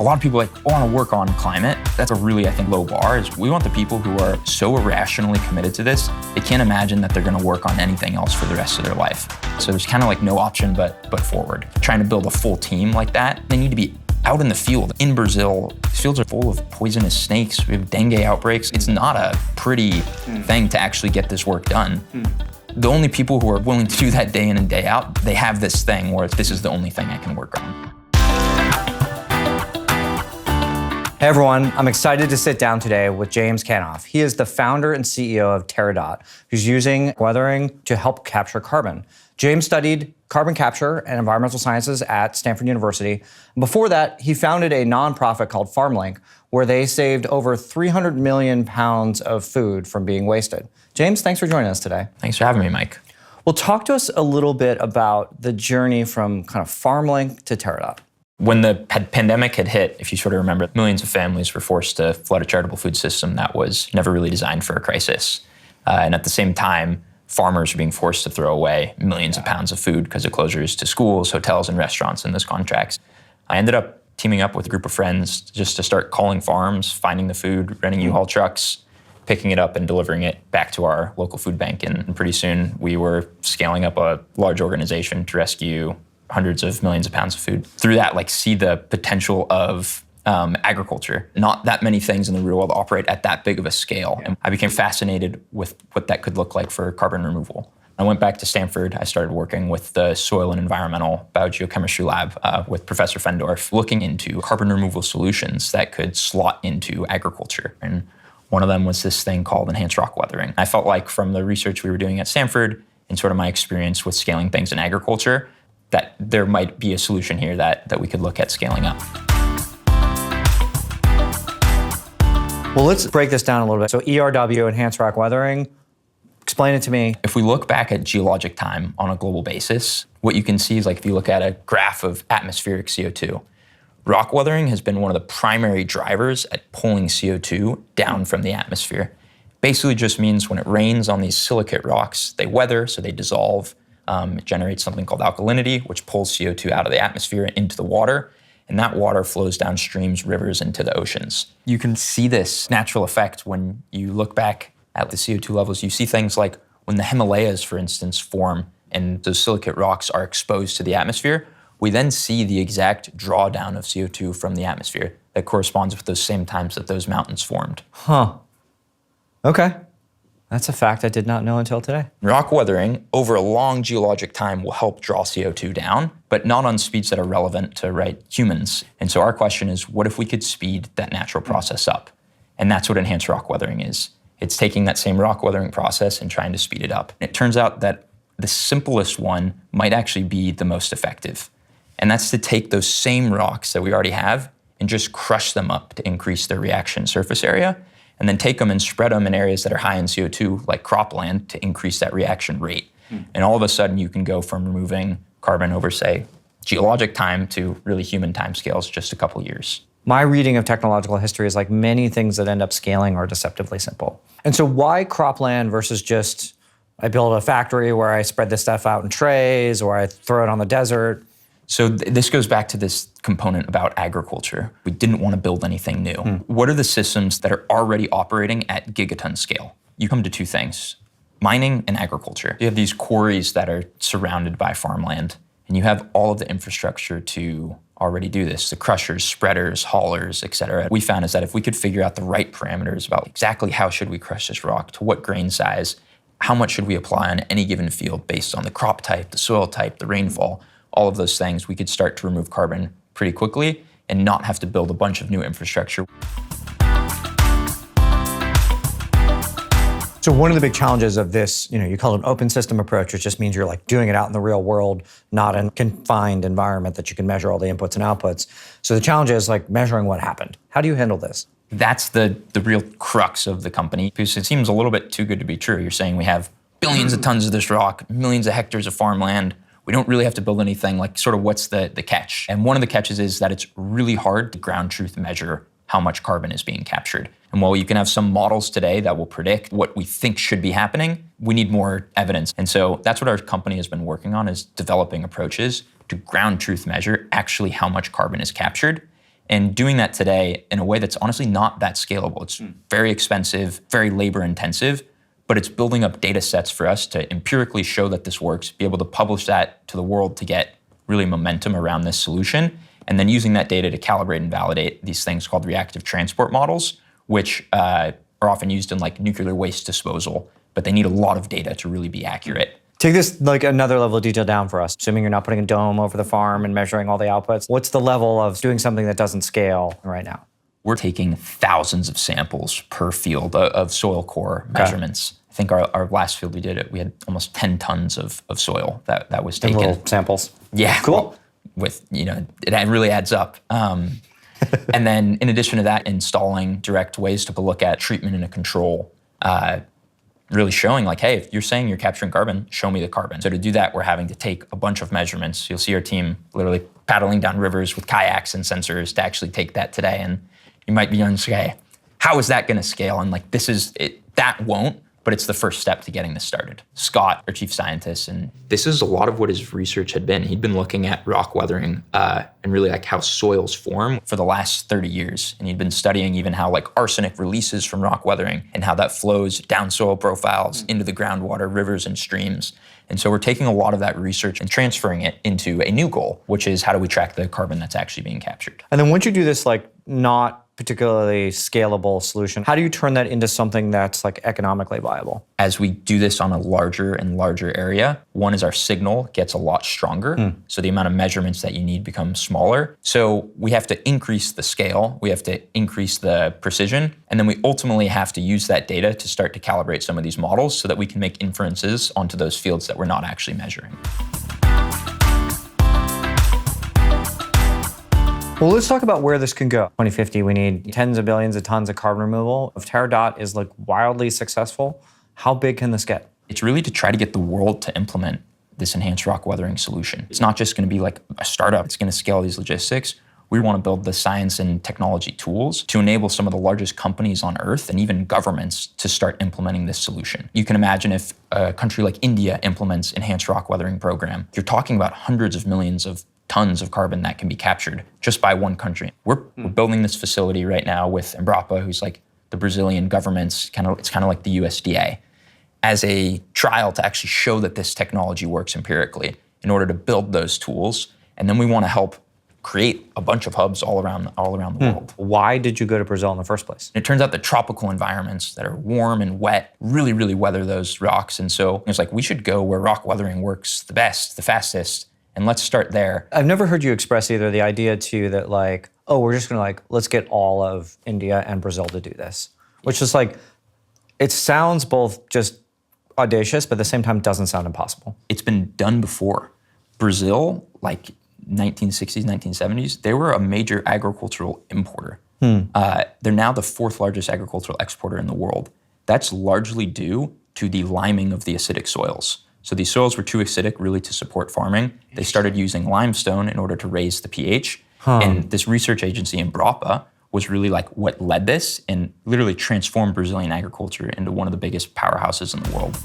A lot of people want to work on climate. That's a really, I think, low bar. Is we want the people who are so irrationally committed to this, they can't imagine that they're going to work on anything else for the rest of their life. So there's kind of like no option but forward. Trying to build a full team like that, they need to be out in the field. In Brazil, these fields are full of poisonous snakes. We have dengue outbreaks. It's not a pretty thing to actually get this work done. The only people who are willing to do that day in and day out, they have this thing where this is the only thing I can work on. Hey everyone, I'm excited to sit down today with James Kanoff. He is the founder and CEO of Terradot, who's using weathering to help capture carbon. James studied carbon capture and environmental sciences at Stanford University. Before that, he founded a nonprofit called Farmlink, where they saved over 300 million pounds of food from being wasted. James, thanks for joining us today. Thanks for having me, Mike. Well, talk to us a little bit about the journey from kind of Farmlink to Terradot. When the pandemic had hit, if you sort of remember, millions of families were forced to flood a charitable food system that was never really designed for a crisis. And at the same time, farmers were being forced to throw away millions of pounds of food because of closures to schools, hotels, and restaurants in those contracts. I ended up teaming up with a group of friends just to start calling farms, finding the food, renting U-Haul trucks, picking it up and delivering it back to our local food bank. And pretty soon we were scaling up a large organization to rescue hundreds of millions of pounds of food. Through that, see the potential of agriculture. Not that many things in the real world operate at that big of a scale. And I became fascinated with what that could look like for carbon removal. I went back to Stanford. I started working with the Soil and Environmental Biogeochemistry Lab with Professor Fendorf, looking into carbon removal solutions that could slot into agriculture. And one of them was this thing called enhanced rock weathering. I felt like from the research we were doing at Stanford and sort of my experience with scaling things in agriculture, that there might be a solution here that we could look at scaling up. Well, let's break this down a little bit. So ERW, enhanced rock weathering, explain it to me. If we look back at geologic time on a global basis, what you can see is if you look at a graph of atmospheric CO2, rock weathering has been one of the primary drivers at pulling CO2 down from the atmosphere. Basically just means when it rains on these silicate rocks, they weather, so they dissolve. It generates something called alkalinity, which pulls CO2 out of the atmosphere into the water. And that water flows down streams, rivers, into the oceans. You can see this natural effect when you look back at the CO2 levels. You see things like when the Himalayas, for instance, form and those silicate rocks are exposed to the atmosphere, we then see the exact drawdown of CO2 from the atmosphere that corresponds with those same times that those mountains formed. Huh. Okay. That's a fact I did not know until today. Rock weathering over a long geologic time will help draw CO2 down, but not on speeds that are relevant to humans. And so our question is, what if we could speed that natural process up? And that's what enhanced rock weathering is. It's taking that same rock weathering process and trying to speed it up. It turns out that the simplest one might actually be the most effective. And that's to take those same rocks that we already have and just crush them up to increase their reaction surface area, and then take them and spread them in areas that are high in CO2, like cropland, to increase that reaction rate. And all of a sudden, you can go from removing carbon over, say, geologic time to really human timescales, just a couple years. My reading of technological history is many things that end up scaling are deceptively simple. And so why cropland versus just, I build a factory where I spread this stuff out in trays, or I throw it on the desert? So this goes back to this component about agriculture. We didn't want to build anything new. What are the systems that are already operating at gigaton scale? You come to two things, mining and agriculture. You have these quarries that are surrounded by farmland, and you have all of the infrastructure to already do this, the crushers, spreaders, haulers, et cetera. We found is that if we could figure out the right parameters about exactly how should we crush this rock, to what grain size, how much should we apply on any given field based on the crop type, the soil type, the rainfall, all of those things, we could start to remove carbon pretty quickly and not have to build a bunch of new infrastructure. So one of the big challenges of this, you call it an open system approach, which just means you're doing it out in the real world, not in a confined environment that you can measure all the inputs and outputs. So the challenge is measuring what happened. How do you handle this? That's the real crux of the company, because it seems a little bit too good to be true. You're saying we have billions of tons of this rock, millions of hectares of farmland. We don't really have to build anything. What's the catch? And one of the catches is that it's really hard to ground truth measure how much carbon is being captured. And while you can have some models today that will predict what we think should be happening, we need more evidence. And so that's what our company has been working on, is developing approaches to ground truth measure actually how much carbon is captured And doing that today in a way that's honestly not that scalable. It's very expensive, very labor intensive, but it's building up data sets for us to empirically show that this works, be able to publish that to the world to get really momentum around this solution, and then using that data to calibrate and validate these things called reactive transport models, which are often used in like nuclear waste disposal, but they need a lot of data to really be accurate. Take this like another level of detail down for us. Assuming you're not putting a dome over the farm and measuring all the outputs, what's the level of doing something that doesn't scale right now? We're taking thousands of samples per field of soil core measurements. I think our last field we did it, we had almost 10 tons of soil that was taken. Little samples. Yeah. Cool. With, it really adds up. And then in addition to that, installing direct ways to look at treatment and a control, really showing like, hey, if you're saying you're capturing carbon, show me the carbon. So to do that, we're having to take a bunch of measurements. You'll see our team literally paddling down rivers with kayaks and sensors to actually take that today. And you might be going to say, how is that going to scale? And like, that won't, but it's the first step to getting this started. Scott, our chief scientist, and this is a lot of what his research had been. He'd been looking at rock weathering and really like how soils form for the last 30 years. And he'd been studying even how like arsenic releases from rock weathering and how that flows down soil profiles into the groundwater, rivers and streams. And so we're taking a lot of that research and transferring it into a new goal, which is how do we track the carbon that's actually being captured? And then once you do this like not particularly scalable solution, how do you turn that into something that's like economically viable? As we do this on a larger and larger area, one is our signal gets a lot stronger. So the amount of measurements that you need becomes smaller. So we have to increase the scale, we have to increase the precision, and then we ultimately have to use that data to start to calibrate some of these models so that we can make inferences onto those fields that we're not actually measuring. Well, let's talk about where this can go. 2050, we need tens of billions of tons of carbon removal. If Terradot is like wildly successful, how big can this get? It's really to try to get the world to implement this enhanced rock weathering solution. It's not just going to be like a startup. It's going to scale these logistics. We want to build the science and technology tools to enable some of the largest companies on Earth and even governments to start implementing this solution. You can imagine if a country like India implements enhanced rock weathering program, you're talking about hundreds of millions of tons of carbon that can be captured just by one country. We're building this facility right now with Embrapa, who's like the Brazilian government's it's kind of like the USDA, as a trial to actually show that this technology works empirically in order to build those tools. And then we want to help create a bunch of hubs all around the world. Why did you go to Brazil in the first place? And it turns out that tropical environments that are warm and wet really, really weather those rocks. And so it's like, we should go where rock weathering works the best, the fastest, and let's start there. I've never heard you express either the idea too that like, oh, we're just gonna like, let's get all of India and Brazil to do this. Which is like, it sounds both just audacious, but at the same time doesn't sound impossible. It's been done before. Brazil, like 1960s, 1970s, they were a major agricultural importer. They're now the fourth largest agricultural exporter in the world. That's largely due to the liming of the acidic soils. So these soils were too acidic really to support farming. They started using limestone in order to raise the pH. And this research agency, Embrapa, was really like what led this and literally transformed Brazilian agriculture into one of the biggest powerhouses in the world.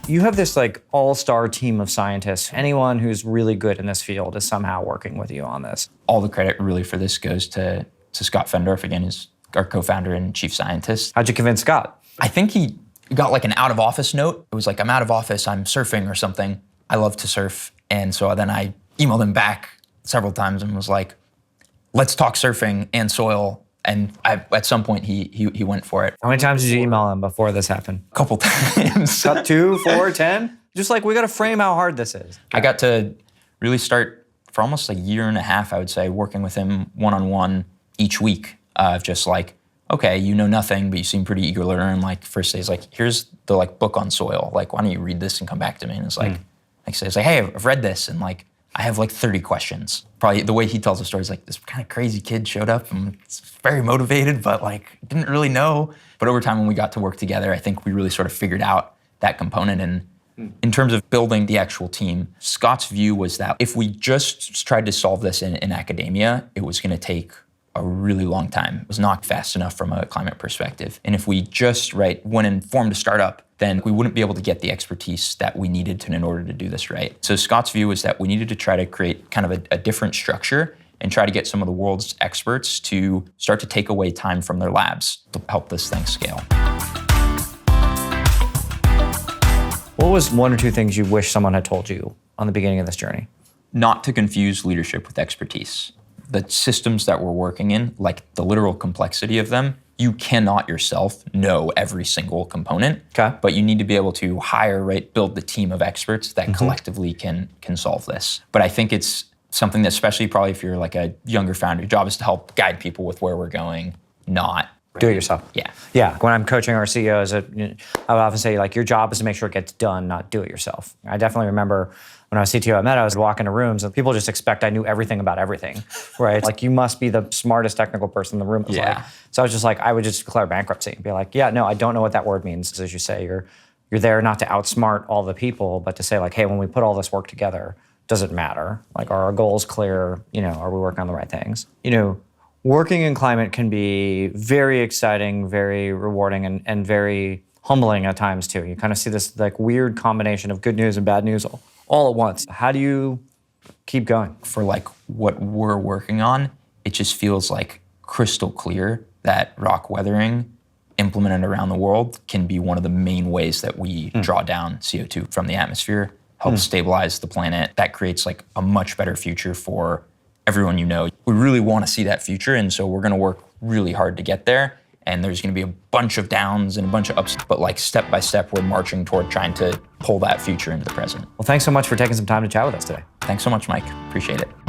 You have this like all-star team of scientists. Anyone who's really good in this field is somehow working with you on this. All the credit really for this goes to Scott Fendorf, again, who's our co-founder and chief scientist. How'd you convince Scott? I think he got like an out of office note. It was like, I'm out of office, I'm surfing or something. I love to surf. And so then I emailed him back several times and was like, let's talk surfing and soil. And at some point he went for it. How many times did you email him before this happened? A couple times. 2, 4, 10? Just like, we gotta frame how hard this is. I got to really start for almost a year and a half, I would say, working with him one-on-one each week. Just like, okay, you know nothing, but you seem pretty eager to learn. Like first day, he's like, here's the like book on soil. Like, why don't you read this and come back to me? And it's like, it's like, hey, I've read this, and like, I have like 30 questions. Probably the way he tells the story is like, this kind of crazy kid showed up and it's very motivated, but like, didn't really know. But over time, when we got to work together, I think we really sort of figured out that component. And in terms of building the actual team, Scott's view was that if we just tried to solve this in academia, it was gonna take a really long time. It was not fast enough from a climate perspective. And if we just went and formed a startup then we wouldn't be able to get the expertise that we needed to in order to do this right. So Scott's view was that we needed to try to create kind of a different structure and try to get some of the world's experts to start to take away time from their labs to help this thing scale. What was one or two things you wish someone had told you on the beginning of this journey? Not to confuse leadership with expertise. The systems that we're working in, like the literal complexity of them, you cannot yourself know every single component, Okay. but you need to be able to hire, right, build the team of experts that collectively can solve this. But I think it's something that, especially probably if you're like a younger founder, your job is to help guide people with where we're going, not Do it yourself. Yeah. Yeah. When I'm coaching our CEOs, I would often say, like, your job is to make sure it gets done, not do it yourself. I definitely remember when I was CTO at Meta, I was walking into rooms and people just expect I knew everything about everything, right? Like, you must be the smartest technical person in the room. It was Yeah. like, so I was just like, I would just declare bankruptcy and be like, yeah, no, I don't know what that word means. As you say, you're there not to outsmart all the people, but to say, like, hey, when we put all this work together, does it matter? Like, are our goals clear? Are we working on the right things? Working in climate can be very exciting, very rewarding, and very humbling at times too. You kind of see this like weird combination of good news and bad news all at once. How do you keep going? For like what we're working on, it just feels like crystal clear that rock weathering implemented around the world can be one of the main ways that we draw down CO2 from the atmosphere, help stabilize the planet. That creates like a much better future for everyone you know. We really want to see that future, and so we're going to work really hard to get there. And there's going to be a bunch of downs and a bunch of ups, but like step by step, we're marching toward trying to pull that future into the present. Well, thanks so much for taking some time to chat with us today. Thanks so much, Mike. Appreciate it.